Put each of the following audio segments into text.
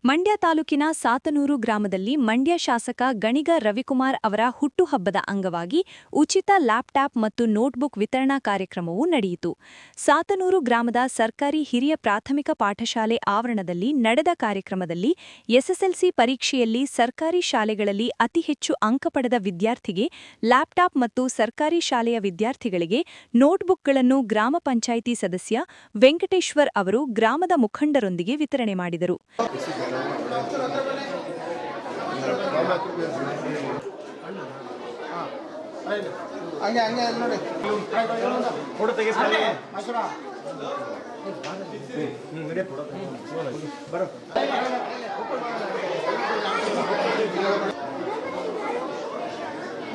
ಮಂಡ್ಯ ತಾಲೂಕಿನ ಸಾತನೂರು ಗ್ರಾಮದಲ್ಲಿ ಮಂಡ್ಯ ಶಾಸಕ ಗಣಿಗ ರವಿಕುಮಾರ್ ಅವರ ಹುಟ್ಟುಹಬ್ಬದ ಅಂಗವಾಗಿ ಉಚಿತ ಲ್ಯಾಪ್ಟಾಪ್ ಮತ್ತು ನೋಟ್ಬುಕ್ ವಿತರಣಾ ಕಾರ್ಯಕ್ರಮವು ನಡೆಯಿತು. ಸಾತನೂರು ಗ್ರಾಮದ ಸರ್ಕಾರಿ ಹಿರಿಯ ಪ್ರಾಥಮಿಕ ಪಾಠಶಾಲೆ ಆವರಣದಲ್ಲಿ ನಡೆದ ಕಾರ್ಯಕ್ರಮದಲ್ಲಿ ಎಸ್ಎಸ್ಎಲ್ಸಿ ಪರೀಕ್ಷೆಯಲ್ಲಿ ಸರ್ಕಾರಿ ಶಾಲೆಗಳಲ್ಲಿ ಅತಿ ಹೆಚ್ಚು ಅಂಕ ಪಡೆದ ವಿದ್ಯಾರ್ಥಿಗೆ ಲ್ಯಾಪ್ಟಾಪ್ ಮತ್ತು ಸರ್ಕಾರಿ ಶಾಲೆಯ ವಿದ್ಯಾರ್ಥಿಗಳಿಗೆ ನೋಟ್ಬುಕ್ಗಳನ್ನು ಗ್ರಾಮ ಪಂಚಾಯಿತಿ ಸದಸ್ಯ ವೆಂಕಟೇಶ್ವರ್ ಅವರು ಗ್ರಾಮದ ಮುಖಂಡರೊಂದಿಗೆ ವಿತರಣೆ ಮಾಡಿದರು.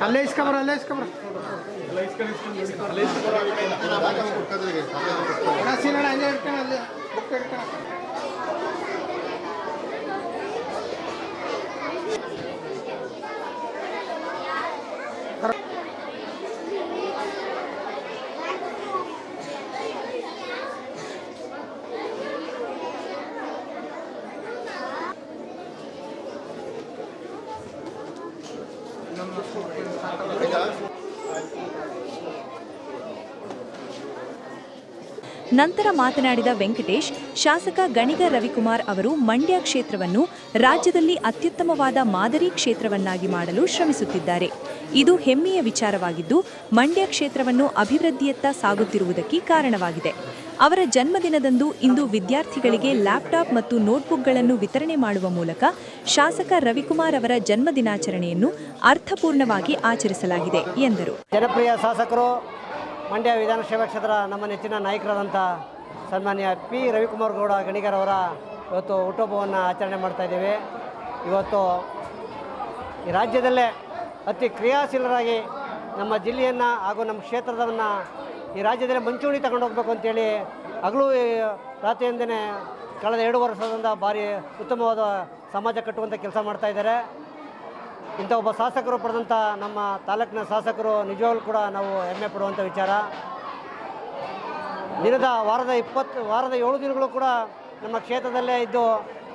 ಅಲ್ಲೇ ಇಸ್ಕೊಂಬರ ಹಂಗೆ ಇಟ್ಕೊಂಡು ಅಲ್ಲಿ ಬುಕ್ ಇಟ್ಕೊಂಡು ನಂತರ ಮಾತನಾಡಿದ ವೆಂಕಟೇಶ್, ಶಾಸಕ ಗಣಿಗ ರವಿಕುಮಾರ್ ಅವರು ಮಂಡ್ಯ ಕ್ಷೇತ್ರವನ್ನು ರಾಜ್ಯದಲ್ಲಿ ಅತ್ಯುತ್ತಮವಾದ ಮಾದರಿ ಕ್ಷೇತ್ರವನ್ನಾಗಿ ಮಾಡಲು ಶ್ರಮಿಸುತ್ತಿದ್ದಾರೆ. ಇದು ಹೆಮ್ಮೆಯ ವಿಚಾರವಾಗಿದ್ದು, ಮಂಡ್ಯ ಕ್ಷೇತ್ರವನ್ನು ಅಭಿವೃದ್ಧಿಯತ್ತ ಸಾಗುತ್ತಿರುವುದಕ್ಕೆ ಕಾರಣವಾಗಿದೆ. ಅವರ ಜನ್ಮದಿನದಂದು ಇಂದು ವಿದ್ಯಾರ್ಥಿಗಳಿಗೆ ಲ್ಯಾಪ್ಟಾಪ್ ಮತ್ತು ನೋಟ್ಬುಕ್ಗಳನ್ನು ವಿತರಣೆ ಮಾಡುವ ಮೂಲಕ ಶಾಸಕ ರವಿಕುಮಾರ್ ಅವರ ಜನ್ಮದಿನಾಚರಣೆಯನ್ನು ಅರ್ಥಪೂರ್ಣವಾಗಿ ಆಚರಿಸಲಾಗಿದೆ ಎಂದರು. ಜನಪ್ರಿಯ ಶಾಸಕರು ಮಂಡ್ಯ ವಿಧಾನಸಭಾ ಕ್ಷೇತ್ರ ನಮ್ಮ ನೆಚ್ಚಿನ ನಾಯಕರಾದಂಥ ಸನ್ಮಾನ್ಯ ಪಿ ರವಿಕುಮಾರ್ ಗೌಡ ಗಣಿಗರವರ ಇವತ್ತು ಹುಟ್ಟುಹಬ್ಬವನ್ನು ಆಚರಣೆ ಮಾಡ್ತಾಯಿದ್ದೇವೆ. ಇವತ್ತು ಈ ರಾಜ್ಯದಲ್ಲೇ ಅತಿ ಕ್ರಿಯಾಶೀಲರಾಗಿ ನಮ್ಮ ಜಿಲ್ಲೆಯನ್ನು ಹಾಗೂ ನಮ್ಮ ಕ್ಷೇತ್ರದವನ್ನು ಈ ರಾಜ್ಯದಲ್ಲೇ ಮುಂಚೂಣಿ ತಗೊಂಡು ಹೋಗಬೇಕು ಅಂತೇಳಿ ಹಗಲು ರಾತ್ರಿಯಿಂದನೇ ಕಳೆದ 2 ವರ್ಷದಿಂದ ಭಾರಿ ಉತ್ತಮವಾದ ಸಮಾಜ ಕಟ್ಟುವಂಥ ಕೆಲಸ ಮಾಡ್ತಾಯಿದ್ದಾರೆ. ಇಂಥ ಒಬ್ಬ ಶಾಸಕರು ಪಡೆದಂಥ ನಮ್ಮ ತಾಲೂಕಿನ ಶಾಸಕರು ನಿಜವಾಗ್ಲೂ ಕೂಡ ನಾವು ಹೆಮ್ಮೆ ಪಡುವಂಥ ವಿಚಾರ. ವಾರದ 7 ದಿನಗಳು ಕೂಡ ನಮ್ಮ ಕ್ಷೇತ್ರದಲ್ಲೇ ಇದ್ದು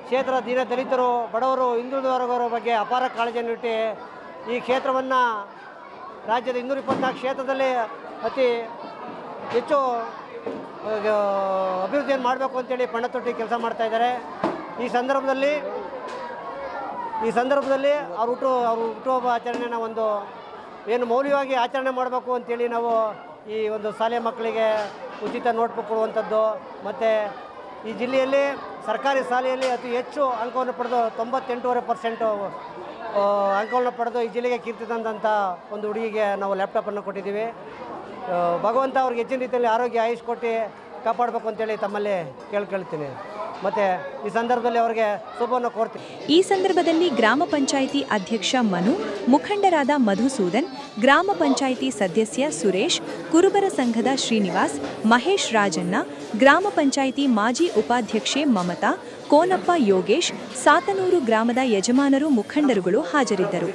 ಕ್ಷೇತ್ರದ ದೀನ ದಲಿತರು, ಬಡವರು, ಹಿಂದುಳಿದ ವರ್ಗದವರ ಬಗ್ಗೆ ಅಪಾರ ಕಾಳಜಿಯನ್ನು ಇಟ್ಟು ಈ ಕ್ಷೇತ್ರವನ್ನು ರಾಜ್ಯದ 224 ಕ್ಷೇತ್ರದಲ್ಲಿ ಅತಿ ಹೆಚ್ಚು ಅಭಿವೃದ್ಧಿಯನ್ನು ಮಾಡಬೇಕು ಅಂತೇಳಿ ಪಣ ತೊಟ್ಟಿ ಕೆಲಸ ಮಾಡ್ತಾಯಿದ್ದಾರೆ. ಈ ಸಂದರ್ಭದಲ್ಲಿ ಅವ್ರ ಹುಟ್ಟುಹಬ್ಬ ಆಚರಣೆನ ಒಂದು ಏನು ಮೌಲ್ಯವಾಗಿ ಆಚರಣೆ ಮಾಡಬೇಕು ಅಂತೇಳಿ ನಾವು ಈ ಒಂದು ಶಾಲೆ ಮಕ್ಕಳಿಗೆ ಉಚಿತ ನೋಟ್ಬುಕ್ ಕೊಡುವಂಥದ್ದು, ಮತ್ತು ಈ ಜಿಲ್ಲೆಯಲ್ಲಿ ಸರ್ಕಾರಿ ಶಾಲೆಯಲ್ಲಿ ಅತಿ ಹೆಚ್ಚು ಅಂಕವನ್ನು ಪಡೆದು 98.5% ಅಂಕವನ್ನು ಪಡೆದು ಈ ಜಿಲ್ಲೆಗೆ ಕೀರ್ತಿ ತಂದಂಥ ಒಂದು ಹುಡುಗಿಗೆ ನಾವು ಲ್ಯಾಪ್ಟಾಪನ್ನು ಕೊಟ್ಟಿದ್ದೀವಿ. ಭಗವಂತ ಅವ್ರಿಗೆ ಹೆಚ್ಚಿನ ರೀತಿಯಲ್ಲಿ ಆರೋಗ್ಯ ಆಯುಷ್ ಕೊಟ್ಟು ಕಾಪಾಡಬೇಕು ಅಂತೇಳಿ ತಮ್ಮಲ್ಲಿ ಕೇಳ್ಕೊಳ್ತೀನಿ. ಮತ್ತು ಈ ಸಂದರ್ಭದಲ್ಲಿ ಅವರಿಗೆ ಶುಭವನ್ನು ಕೋರ್ತೀನಿ. ಈ ಸಂದರ್ಭದಲ್ಲಿ ಗ್ರಾಮ ಪಂಚಾಯಿತಿ ಅಧ್ಯಕ್ಷ ಮನು, ಮುಖಂಡರಾದ ಮಧುಸೂದನ್, ಗ್ರಾಮ ಪಂಚಾಯಿತಿ ಸದಸ್ಯ ಸುರೇಶ್, ಕುರುಬರ ಸಂಘದ ಶ್ರೀನಿವಾಸ್, ಮಹೇಶ್ ರಾಜಣ್ಣ, ಗ್ರಾಮ ಪಂಚಾಯಿತಿ ಮಾಜಿ ಉಪಾಧ್ಯಕ್ಷೆ ಮಮತಾ, ಕೋನಪ್ಪ ಯೋಗೇಶ್, ಸಾತನೂರು ಗ್ರಾಮದ ಯಜಮಾನರು, ಮುಖಂಡರುಗಳು ಹಾಜರಿದ್ದರು.